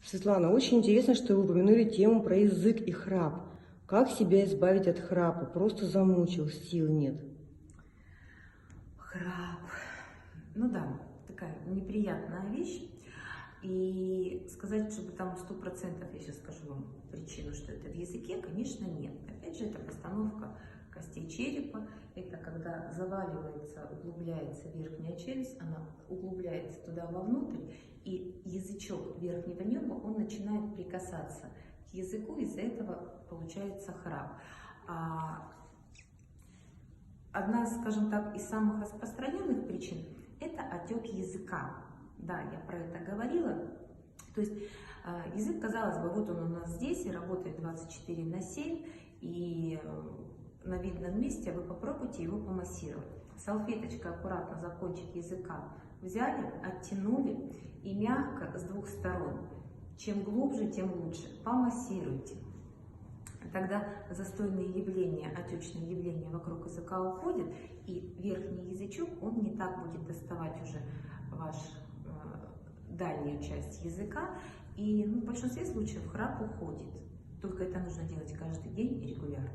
Светлана, очень интересно, что вы упомянули тему про язык и храп. Как себя избавить от храпа? Просто замучил, сил нет. Храп. Ну да, такая неприятная вещь. И сказать, чтобы там 100%, я сейчас скажу вам причину, что это в языке, конечно, нет. Опять же, это постановка костей черепа. Это когда заваливается, углубляется верхняя челюсть, она углубляется туда вовнутрь, и язычок верхнего неба, он начинает прикасаться к языку, из-за этого получается храп. Одна, скажем так, из самых распространенных причин – это отек языка. Да, я про это говорила. То есть язык, казалось бы, вот он у нас здесь и работает 24/7, и на видном месте вы попробуйте его помассировать. Салфеточкой аккуратно за кончик языка взяли, оттянули и мягко с двух сторон. Чем глубже, тем лучше. Помассируйте. Тогда застойные явления, отечные явления вокруг языка уходят, и верхний язычок, он не так будет доставать уже вашу дальнюю часть языка, и в большинстве случаев храп уходит. Только это нужно делать каждый день и регулярно.